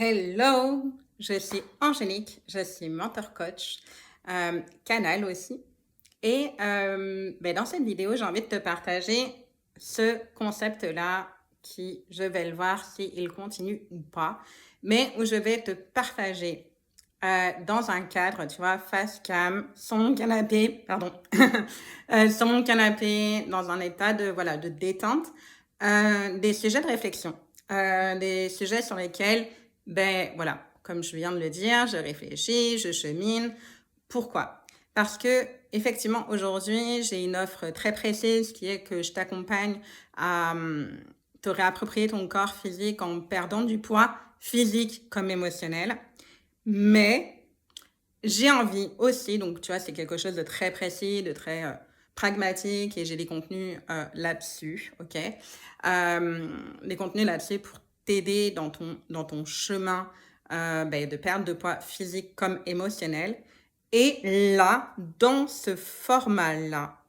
Hello, je suis Angélique, je suis mentor coach, canal aussi. Et dans cette vidéo, j'ai envie de te partager ce concept-là qui, je vais le voir s'il continue ou pas, mais où je vais te partager dans un cadre, tu vois, face cam, sur mon canapé, pardon, sur mon canapé, dans un état de, voilà, de détente, des sujets de réflexion, des sujets sur lesquels, ben voilà, comme je viens de le dire, je réfléchis, je chemine. Pourquoi? Parce que effectivement, aujourd'hui, j'ai une offre très précise qui est que je t'accompagne à te réapproprier ton corps physique en perdant du poids physique comme émotionnel. Mais j'ai envie aussi, donc tu vois, c'est quelque chose de très précis, de très pragmatique et j'ai des contenus là-dessus, ok? Des contenus là-dessus pour t'aider dans ton chemin de perte de poids physique comme émotionnel. Et là, dans ce format-là,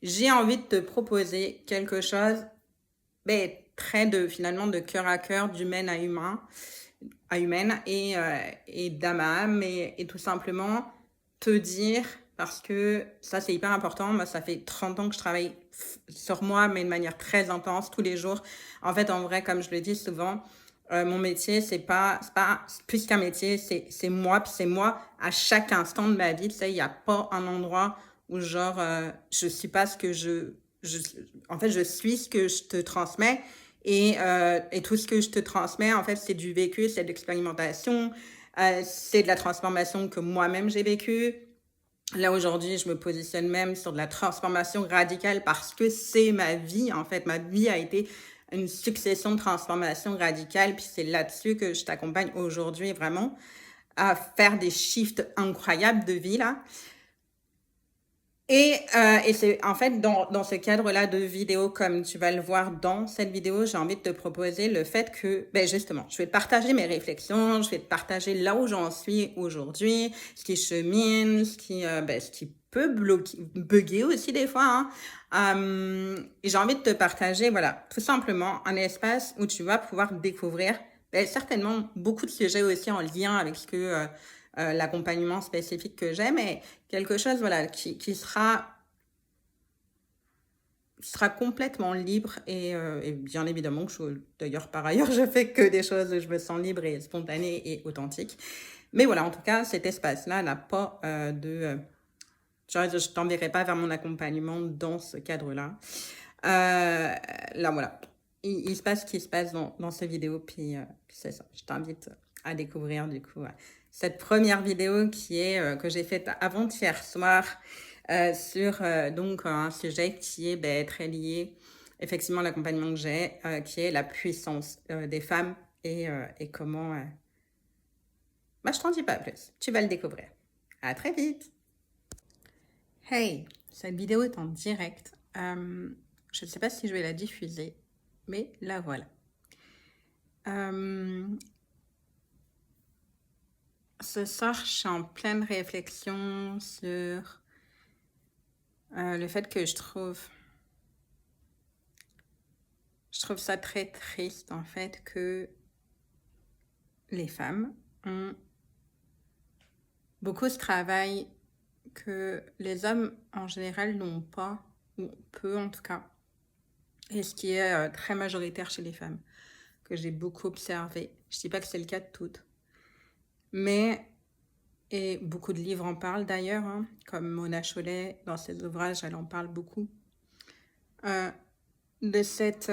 j'ai envie de te proposer quelque chose très finalement de cœur à cœur, d'humaine à humaine et d'âme à âme et tout simplement te dire, parce que ça c'est hyper important, moi ça fait 30 ans que je travaille sur moi mais de manière très intense tous les jours. En fait en vrai comme je le dis souvent, mon métier c'est pas plus qu'un métier, c'est moi, puis c'est moi à chaque instant de ma vie, tu sais, il n'y a pas un endroit où genre je suis pas ce que je en fait je suis ce que je te transmets et tout ce que je te transmets, en fait, c'est du vécu, c'est de l'expérimentation, c'est de la transformation que moi-même j'ai vécue. Là, aujourd'hui, je me positionne même sur de la transformation radicale parce que c'est ma vie, en fait. Ma vie a été une succession de transformations radicales, puis c'est là-dessus que je t'accompagne aujourd'hui, vraiment, à faire des shifts incroyables de vie, là. Et c'est en fait dans ce cadre-là de vidéo, comme tu vas le voir dans cette vidéo, j'ai envie de te proposer le fait que, justement, je vais te partager mes réflexions, je vais te partager là où j'en suis aujourd'hui, ce qui chemine, ce qui peut bugger aussi des fois, hein. Et j'ai envie de te partager, voilà, tout simplement un espace où tu vas pouvoir découvrir certainement beaucoup de sujets aussi en lien avec ce que l'accompagnement spécifique que j'ai, mais quelque chose voilà qui sera complètement libre et bien évidemment d'ailleurs par ailleurs je fais que des choses où je me sens libre et spontanée et authentique, mais voilà, en tout cas cet espace là n'a pas je t'enverrai pas vers mon accompagnement dans ce cadre là. Là voilà, il se passe ce qui se passe dans ces vidéos, puis c'est ça, je t'invite à découvrir du coup cette première vidéo qui est que j'ai faite avant-hier soir sur donc un sujet qui est très lié effectivement à l'accompagnement que j'ai, qui est la puissance des femmes et comment... je t'en dis pas plus, tu vas le découvrir. À très vite. Hey, cette vidéo est en direct. Je ne sais pas si je vais la diffuser, mais la voilà. Ce soir, je suis en pleine réflexion sur le fait que je trouve ça très triste, en fait, que les femmes ont beaucoup ce travail que les hommes, en général, n'ont pas, ou peu en tout cas, et ce qui est très majoritaire chez les femmes, que j'ai beaucoup observé. Je ne dis pas que c'est le cas de toutes, mais, et beaucoup de livres en parlent d'ailleurs, hein, comme Mona Chollet, dans ses ouvrages, elle en parle beaucoup, de cette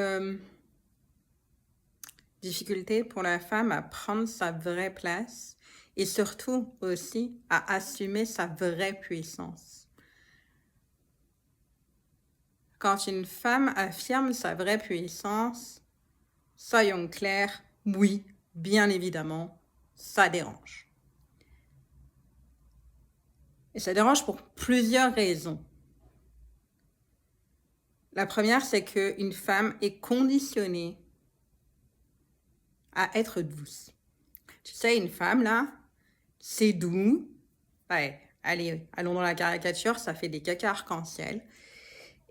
difficulté pour la femme à prendre sa vraie place et surtout aussi à assumer sa vraie puissance. Quand une femme affirme sa vraie puissance, soyons clairs, oui, bien évidemment, ça dérange. Et ça dérange pour plusieurs raisons. La première, c'est qu'une femme est conditionnée à être douce. Tu sais, une femme, là, c'est doux. Ouais, allez, allons dans la caricature, ça fait des caca arc-en-ciel.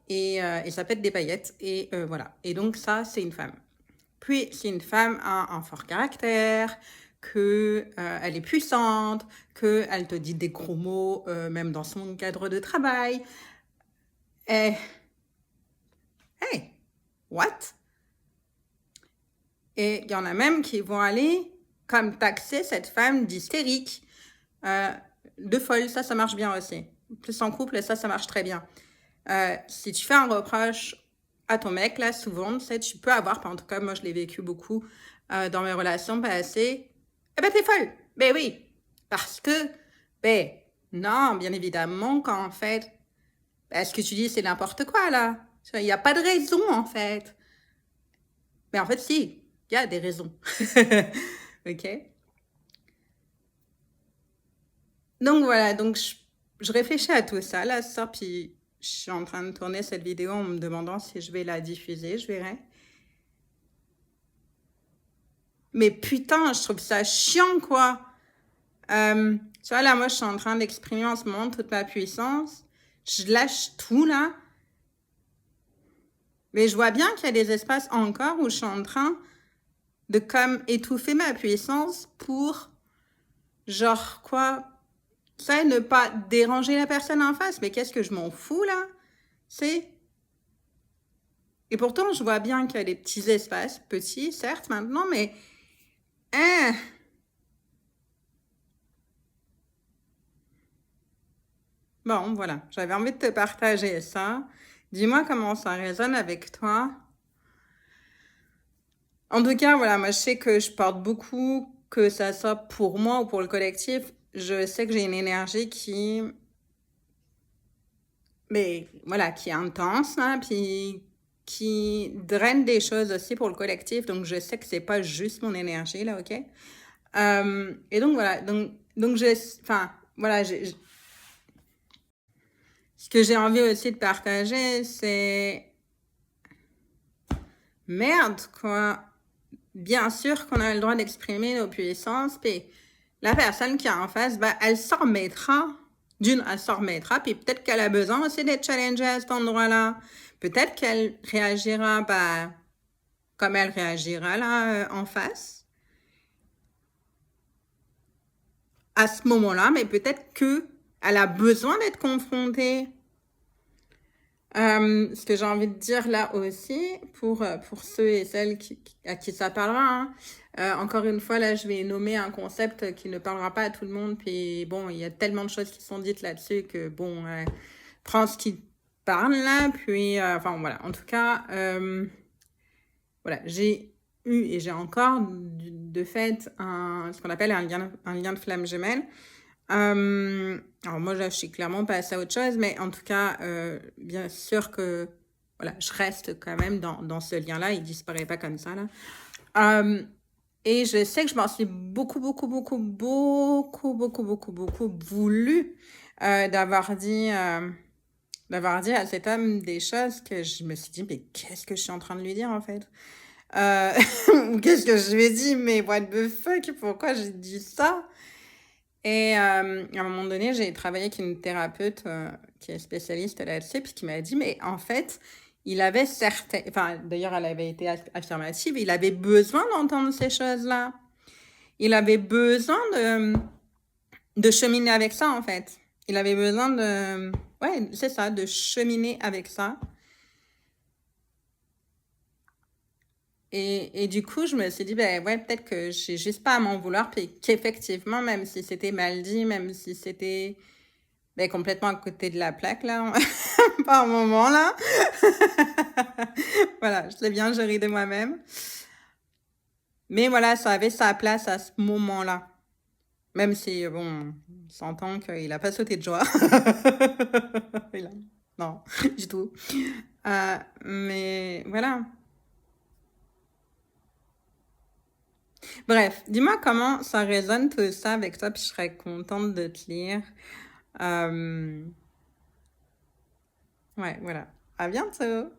Et ça pète des paillettes. Et voilà. Et donc, ça, c'est une femme. Puis, si une femme a un fort caractère, que elle est puissante, qu'elle te dit des gros mots, même dans son cadre de travail, eh, hey, what? Et il y en a même qui vont aller comme taxer cette femme d'hystérique, de folle. Ça marche bien aussi. Plus en couple, ça marche très bien. Si tu fais un reproche à ton mec, là, souvent, tu peux avoir, en tout cas, moi, je l'ai vécu beaucoup dans mes relations passées. Eh ben, t'es folle. Ben oui. Parce que, ben, non, bien évidemment, qu'en fait, ben, ce que tu dis, c'est n'importe quoi, là. Il n'y a pas de raison, en fait. Mais en fait, si, il y a des raisons. OK? Donc, voilà. Donc, je réfléchis à tout ça, là, ça, puis je suis en train de tourner cette vidéo en me demandant si je vais la diffuser, je verrai. Mais putain, je trouve ça chiant, quoi. Tu vois, là, moi, je suis en train d'exprimer en ce moment toute ma puissance. Je lâche tout, là. Mais je vois bien qu'il y a des espaces encore où je suis en train de comme étouffer ma puissance pour, genre, quoi, ça, ne pas déranger la personne en face. Mais qu'est-ce que je m'en fous, là? C'est... Et pourtant, je vois bien qu'il y a des petits espaces, petits, certes, maintenant, mais... Hein? Bon, voilà, j'avais envie de te partager ça. Dis-moi comment ça résonne avec toi. En tout cas, voilà, moi, je sais que je porte beaucoup, que ça soit pour moi ou pour le collectif. Je sais que j'ai une énergie qui... Mais voilà, qui est intense, hein, puis qui draine des choses aussi pour le collectif. Donc, je sais que c'est pas juste mon énergie, là, OK? Et donc, voilà. Donc enfin, voilà, ce que j'ai envie aussi de partager, c'est... Merde, quoi. Bien sûr qu'on a le droit d'exprimer nos puissances, puis la personne qui est en face, bah, elle s'en remettra. Elle s'en remettra, puis peut-être qu'elle a besoin aussi d'être challengée à cet endroit-là. Peut-être qu'elle réagira, bah, comme elle réagira là, en face. À ce moment-là, mais peut-être qu'elle a besoin d'être confrontée. Ce que j'ai envie de dire là aussi, pour ceux et celles à qui ça parlera, hein, encore une fois, là, je vais nommer un concept qui ne parlera pas à tout le monde. Puis bon, il y a tellement de choses qui sont dites là-dessus que bon, prends ce qui parle là. Puis, enfin voilà, en tout cas, voilà, j'ai eu et j'ai encore de fait ce qu'on appelle un lien de flamme jumelle. Alors moi, là, je suis clairement passée à autre chose, mais en tout cas, bien sûr que voilà, je reste quand même dans ce lien-là, il disparaît pas comme ça, là. Et je sais que je m'en suis beaucoup voulu d'avoir dit à cet homme des choses que je me suis dit, mais qu'est-ce que je suis en train de lui dire en fait? Qu'est-ce que je lui ai dit? Mais what the fuck? Pourquoi j'ai dit ça? Et à un moment donné, j'ai travaillé avec une thérapeute qui est spécialiste là-dessus, puis qui m'a dit, mais en fait, il avait certaines... Enfin, d'ailleurs, elle avait été affirmative, il avait besoin d'entendre ces choses-là. Il avait besoin de cheminer avec ça, en fait. Il avait besoin de... Ouais, c'est ça, de cheminer avec ça. Et du coup, je me suis dit, ben ouais, peut-être que j'ai juste pas à m'en vouloir, puis qu'effectivement, même si c'était mal dit, même si c'était ben, complètement à côté de la plaque, là, par un moment, là. Voilà, je l'ai bien géré de moi-même. Mais voilà, ça avait sa place à ce moment-là. Même si, bon, on s'entend qu'il a pas sauté de joie. Non, du tout. Mais voilà. Bref, dis-moi comment ça résonne tout ça avec toi, puis je serais contente de te lire. Ouais, voilà. À bientôt!